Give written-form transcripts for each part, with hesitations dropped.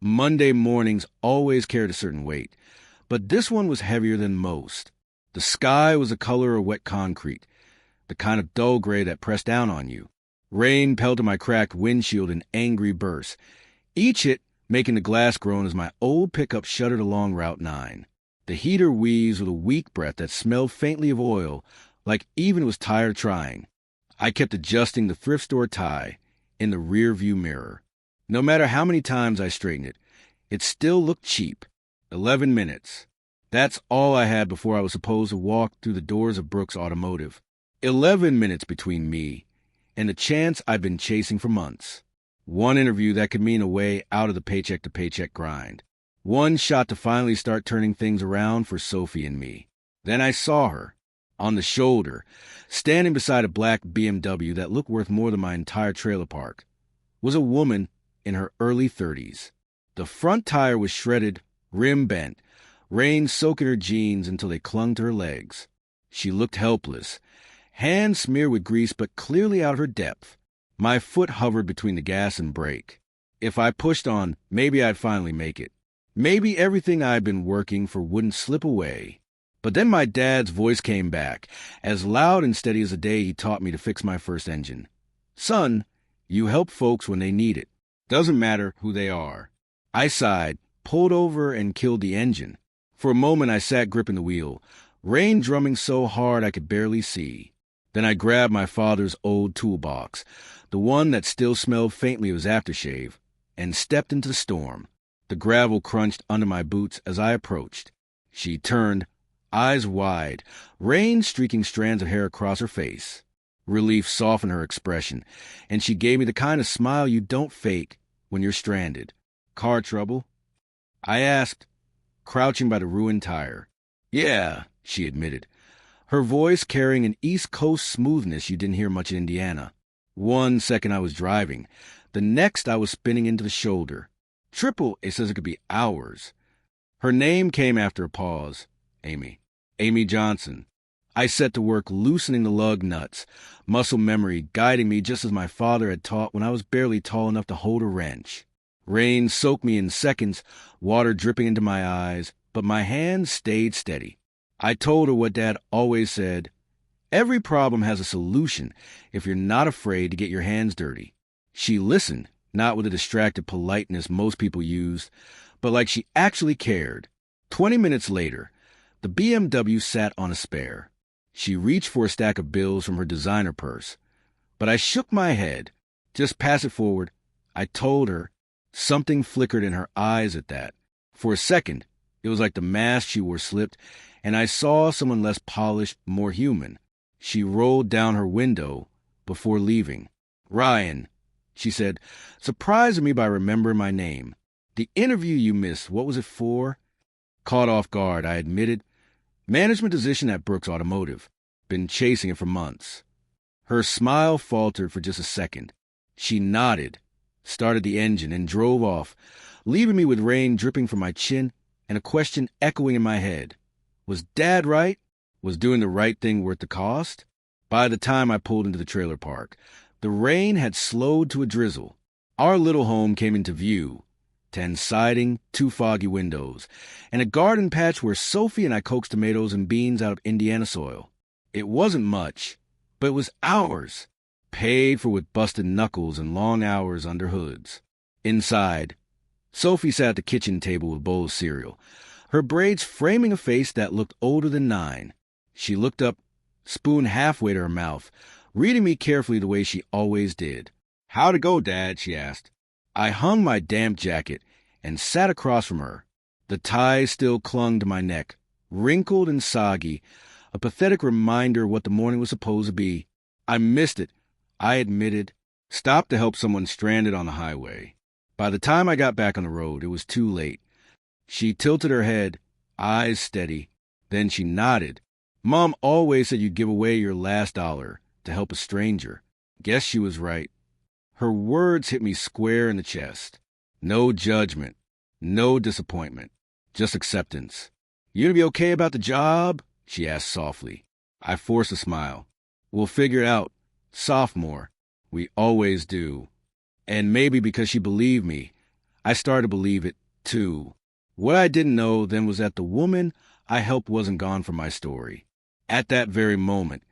Monday mornings always carried a certain weight, but this one was heavier than most. The sky was the color of wet concrete, the kind of dull gray that pressed down on you. Rain pelted my cracked windshield in angry bursts, each hit making the glass groan as my old pickup shuddered along Route 9. The heater wheezed with a weak breath that smelled faintly of oil, like even was tired trying. I kept adjusting the thrift store tie in the rear-view mirror. No matter how many times I straightened it, it still looked cheap. 11 minutes. That's all I had before I was supposed to walk through the doors of Brooks Automotive. 11 minutes between me and the chance I'd been chasing for months. One interview that could mean a way out of the paycheck-to-paycheck grind. One shot to finally start turning things around for Sophie and me. Then I saw her, on the shoulder, standing beside a black BMW that looked worth more than my entire trailer park. Was a woman in her early 30s. The front tire was shredded, rim bent, rain soaking her jeans until they clung to her legs. She looked helpless, hands smeared with grease but clearly out of her depth. My foot hovered between the gas and brake. If I pushed on, maybe I'd finally make it. Maybe everything I'd been working for wouldn't slip away. But then my dad's voice came back, as loud and steady as the day he taught me to fix my first engine. Son, you help folks when they need it. Doesn't matter who they are. I sighed, pulled over, and killed the engine. For a moment I sat gripping the wheel, rain drumming so hard I could barely see. Then I grabbed my father's old toolbox, the one that still smelled faintly of his aftershave, and stepped into the storm. The gravel crunched under my boots as I approached. She turned, eyes wide, rain streaking strands of hair across her face. Relief softened her expression, and she gave me the kind of smile you don't fake when you're stranded. Car trouble? I asked, crouching by the ruined tire. Yeah, she admitted, her voice carrying an East Coast smoothness you didn't hear much in Indiana. 1 second I was driving. The next I was spinning into the shoulder. Triple-A says it could be hours. Her name came after a pause. Amy Johnson. I set to work loosening the lug nuts, muscle memory guiding me just as my father had taught when I was barely tall enough to hold a wrench. Rain soaked me in seconds, water dripping into my eyes, but my hands stayed steady. I told her what Dad always said, every problem has a solution if you're not afraid to get your hands dirty. She listened, not with the distracted politeness most people used, but like she actually cared. 20 minutes later, the BMW sat on a spare. She reached for a stack of bills from her designer purse, but I shook my head. Just pass it forward, I told her. Something flickered in her eyes at that. For a second, it was like the mask she wore slipped, and I saw someone less polished, more human. She rolled down her window before leaving. Ryan, she said, surprising me by remembering my name. The interview you missed, what was it for? Caught off guard, I admitted. Management position at Brooks Automotive. Been chasing it for months. Her smile faltered for just a second. She nodded, started the engine, and drove off, leaving me with rain dripping from my chin and a question echoing in my head. Was Dad right? Was doing the right thing worth the cost? By the time I pulled into the trailer park, the rain had slowed to a drizzle. Our little home came into view. 10 siding, 2 foggy windows, and a garden patch where Sophie and I coaxed tomatoes and beans out of Indiana soil. It wasn't much, but it was ours, paid for with busted knuckles and long hours under hoods. Inside, Sophie sat at the kitchen table with a bowl of cereal, her braids framing a face that looked older than 9. She looked up, spoon halfway to her mouth, reading me carefully the way she always did. How'd it go, Dad? She asked. I hung my damp jacket and sat across from her. The tie still clung to my neck, wrinkled and soggy, a pathetic reminder of what the morning was supposed to be. I missed it, I admitted, stopped to help someone stranded on the highway. By the time I got back on the road, it was too late. She tilted her head, eyes steady. Then she nodded. Mom always said you'd give away your last dollar to help a stranger. Guess she was right. Her words hit me square in the chest. No judgment, no disappointment, just acceptance. You gonna be okay about the job? She asked softly. I forced a smile. We'll figure it out. Sophomore. We always do. And maybe because she believed me, I started to believe it, too. What I didn't know then was that the woman I helped wasn't gone from my story. At that very moment,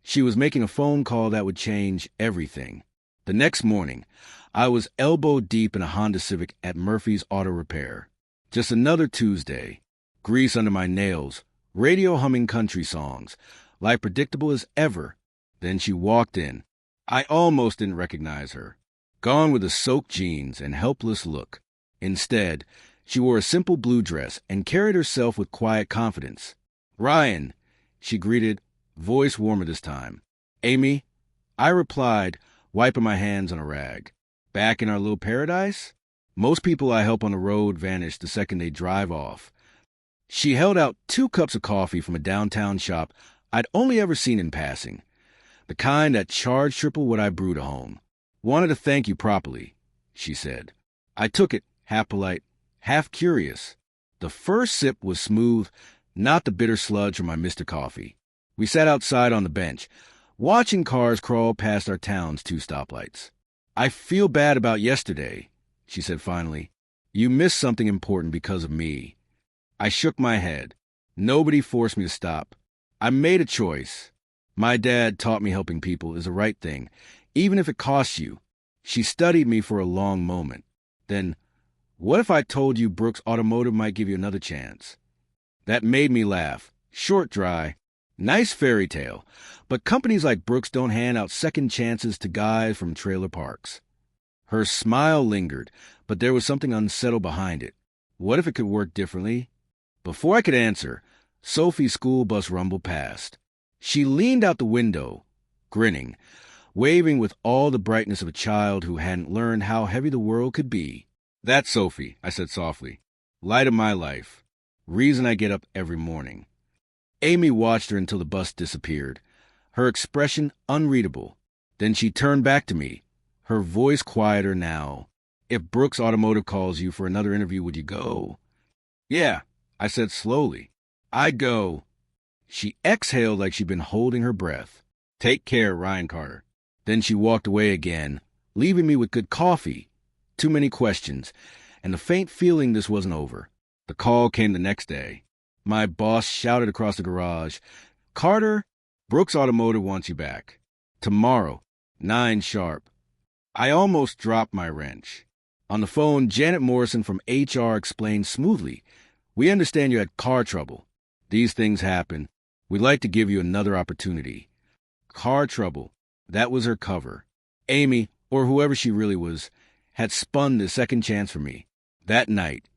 she was making a phone call that would change everything. The next morning, I was elbow deep in a Honda Civic at Murphy's Auto Repair. Just another Tuesday. Grease under my nails, radio humming country songs, like predictable as ever. Then she walked in. I almost didn't recognize her. Gone were the soaked jeans and helpless look. Instead, she wore a simple blue dress and carried herself with quiet confidence. "Ryan," she greeted, voice warmer this time. "Amy," I replied, wiping my hands on a rag. "Back in our little paradise?" Most people I help on the road vanish the second they drive off. She held out 2 cups of coffee from a downtown shop I'd only ever seen in passing. The kind that charged triple what I brewed at home. "Wanted to thank you properly," she said. I took it, half polite, half curious. The first sip was smooth, not the bitter sludge from my Mr. Coffee. We sat outside on the bench, watching cars crawl past our town's 2 stoplights. "I feel bad about yesterday," she said finally. "You missed something important because of me." I shook my head. Nobody forced me to stop. I made a choice. My dad taught me helping people is the right thing, even if it costs you. She studied me for a long moment. Then, "What if I told you Brooks Automotive might give you another chance?" That made me laugh. Short, dry. Nice fairy tale. But companies like Brooks don't hand out second chances to guys from trailer parks. Her smile lingered, but there was something unsettled behind it. What if it could work differently? Before I could answer, Sophie's school bus rumbled past. She leaned out the window, grinning, waving with all the brightness of a child who hadn't learned how heavy the world could be. "That's Sophie," I said softly. "Light of my life. Reason I get up every morning." Amy watched her until the bus disappeared, her expression unreadable. Then she turned back to me, her voice quieter now. "If Brooks Automotive calls you for another interview, would you go?" "Yeah," I said slowly. "I'd go." She exhaled like she'd been holding her breath. "Take care, Ryan Carter." Then she walked away again, leaving me with good coffee, too many questions, and the faint feeling this wasn't over. The call came the next day. My boss shouted across the garage, "Carter, Brooks Automotive wants you back. Tomorrow, 9 sharp." I almost dropped my wrench. On the phone, Janet Morrison from HR explained smoothly, "We understand you had car trouble. These things happen. We'd like to give you another opportunity." Car trouble. That was her cover. Amy, or whoever she really was, had spun the second chance for me. That night,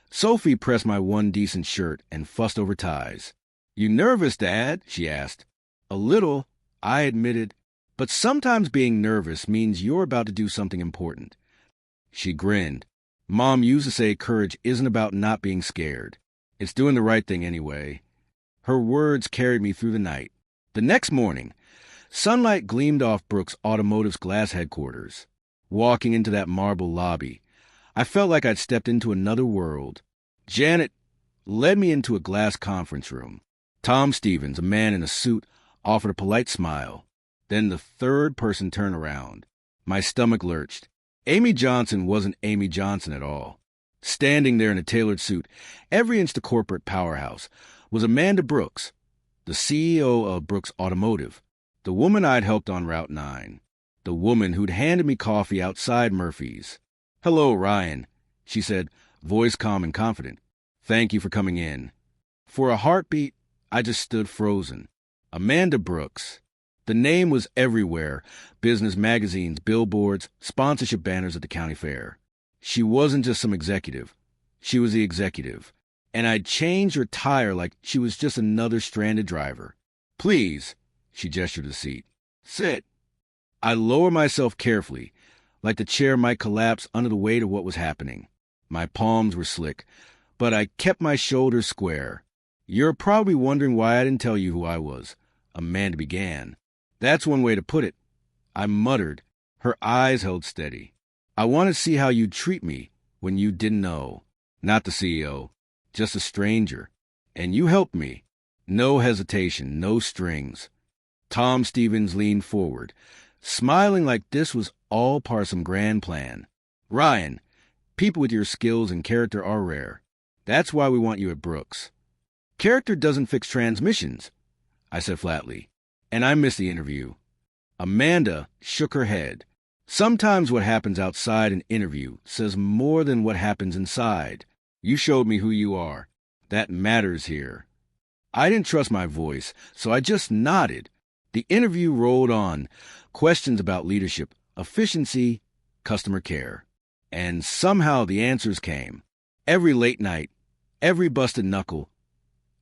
Sophie pressed my one decent shirt and fussed over ties. "You nervous, Dad?" she asked. "A little," I admitted, "but sometimes being nervous means you're about to do something important." She grinned. "Mom used to say courage isn't about not being scared. It's doing the right thing anyway." Her words carried me through the night. The next morning, sunlight gleamed off Brooks Automotive's glass headquarters. Walking into that marble lobby, I felt like I'd stepped into another world. Janet led me into a glass conference room. Tom Stevens, a man in a suit, offered a polite smile. Then the third person turned around. My stomach lurched. Amy Johnson wasn't Amy Johnson at all. Standing there in a tailored suit, every inch the corporate powerhouse, was Amanda Brooks, the CEO of Brooks Automotive, the woman I'd helped on Route 9, the woman who'd handed me coffee outside Murphy's. "Hello, Ryan," she said, voice calm and confident. "Thank you for coming in." For a heartbeat, I just stood frozen. Amanda Brooks. The name was everywhere, business magazines, billboards, sponsorship banners at the county fair. She wasn't just some executive. She was the executive. And I'd changed her tire like she was just another stranded driver. "Please," she gestured to the seat. "Sit." I lowered myself carefully, like the chair might collapse under the weight of what was happening. My palms were slick, but I kept my shoulders square. "You're probably wondering why I didn't tell you who I was," Amanda began. "That's one way to put it," I muttered. Her eyes held steady. "I want to see how you'd treat me when you didn't know. Not the CEO, just a stranger. And you helped me. No hesitation, no strings." Tom Stevens leaned forward, smiling like this was all part of some grand plan. "Ryan, People with your skills and character are rare. That's why we want you at Brooks. Character doesn't fix transmissions, I said flatly, and I missed the interview. Amanda shook her head. Sometimes what happens outside an interview says more than what happens inside. You showed me who you are. That matters here. I didn't trust my voice, so I just nodded. The interview rolled on. Questions about leadership, efficiency, customer care. And somehow the answers came. Every late night, every busted knuckle,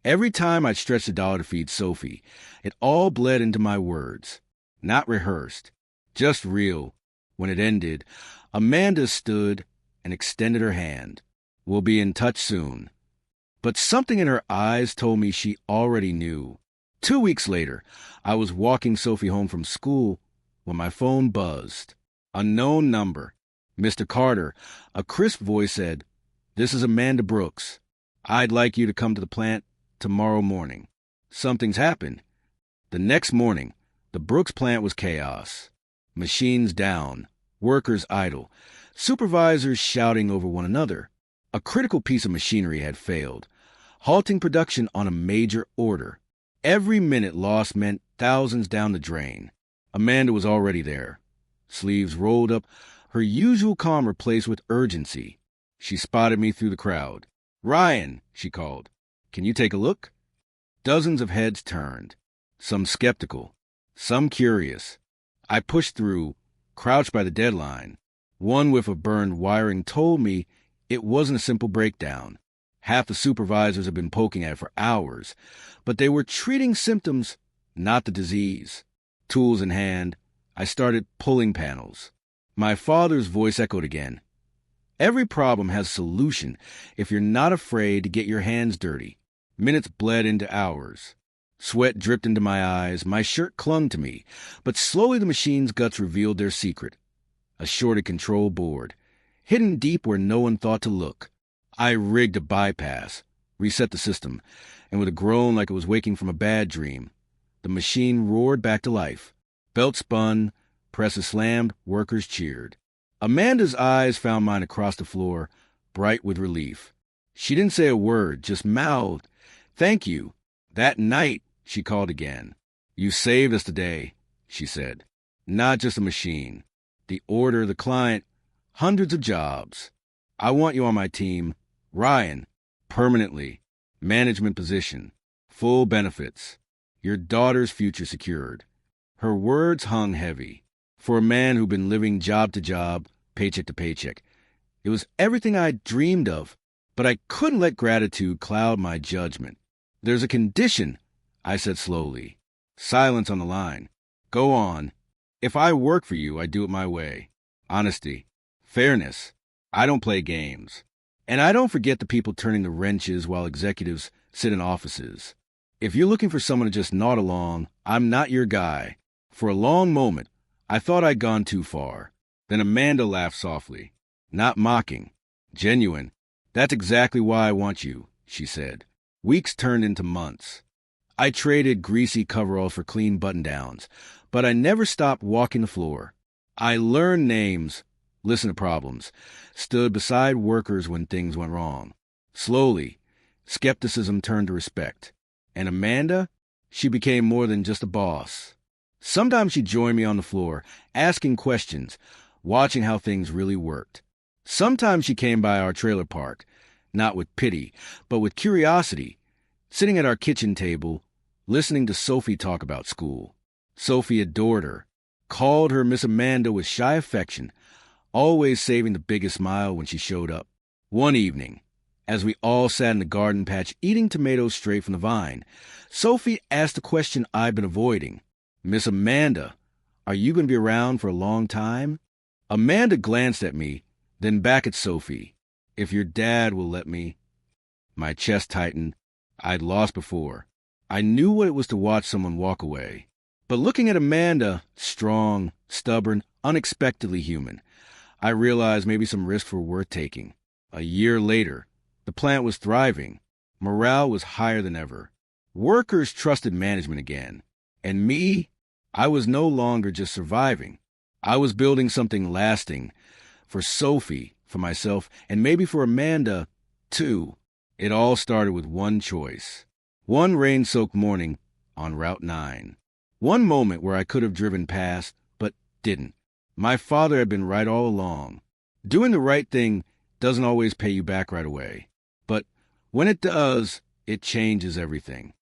every time I'd stretch $1 to feed Sophie, it all bled into my words. Not rehearsed, just real. When it ended, Amanda stood and extended her hand. We'll be in touch soon. But something in her eyes told me she already knew. 2 weeks later, I was walking Sophie home from school when my phone buzzed. Unknown number. Mr. Carter, a crisp voice said, "This is Amanda Brooks. I'd like you to come to the plant tomorrow morning." Something's happened. The next morning, the Brooks plant was chaos. Machines down, workers idle, supervisors shouting over one another. A critical piece of machinery had failed, halting production on a major order. Every minute lost meant thousands down the drain. Amanda was already there, sleeves rolled up, her usual calm replaced with urgency. She spotted me through the crowd. "Ryan," she called, "can you take a look?" Dozens of heads turned, some skeptical, some curious. I pushed through, crouched by the deadline. One whiff of burned wiring told me it wasn't a simple breakdown. Half the supervisors had been poking at it for hours, but they were treating symptoms, not the disease. Tools in hand, I started pulling panels. My father's voice echoed again. Every problem has a solution if you're not afraid to get your hands dirty. Minutes bled into hours. Sweat dripped into my eyes, my shirt clung to me, but slowly the machine's guts revealed their secret. A shorted control board, hidden deep where no one thought to look. I rigged a bypass, reset the system, and with a groan like it was waking from a bad dream, the machine roared back to life. Belt spun, presses slammed, workers cheered. Amanda's eyes found mine across the floor, bright with relief. She didn't say a word, just mouthed, "Thank you." That night, she called again. "You saved us today," she said. "Not just a machine. The order, the client, hundreds of jobs. I want you on my team. Ryan, permanently. Management position. Full benefits. Your daughter's future secured." Her words hung heavy. For a man who'd been living job to job, paycheck to paycheck, it was everything I'd dreamed of, but I couldn't let gratitude cloud my judgment. "There's a condition," I said slowly. Silence on the line. "Go on. If I work for you, I do it my way. Honesty. Fairness. I don't play games. And I don't forget the people turning the wrenches while executives sit in offices. If you're looking for someone to just nod along, I'm not your guy." For a long moment, I thought I'd gone too far. Then Amanda laughed softly. Not mocking. Genuine. "That's exactly why I want you," she said. Weeks turned into months. I traded greasy coveralls for clean button-downs, but I never stopped walking the floor. I learned names, listened to problems, stood beside workers when things went wrong. Slowly, skepticism turned to respect. And Amanda, she became more than just a boss. Sometimes she'd join me on the floor, asking questions, watching how things really worked. Sometimes she came by our trailer park, not with pity, but with curiosity, sitting at our kitchen table, listening to Sophie talk about school. Sophie adored her, called her Miss Amanda with shy affection, always saving the biggest smile when she showed up. One evening, as we all sat in the garden patch eating tomatoes straight from the vine, Sophie asked a question I'd been avoiding. "Miss Amanda, are you going to be around for a long time?" Amanda glanced at me, then back at Sophie. "If your dad will let me." My chest tightened. I'd lost before. I knew what it was to watch someone walk away. But looking at Amanda, strong, stubborn, unexpectedly human, I realized maybe some risks were worth taking. A year later, the plant was thriving. Morale was higher than ever. Workers trusted management again. And me, I was no longer just surviving. I was building something lasting for Sophie, for for myself, and maybe for Amanda, too. It all started with one choice. One rain-soaked morning on Route 9. One moment where I could have driven past, but didn't. My father had been right all along. Doing the right thing doesn't always pay you back right away. But when it does, it changes everything.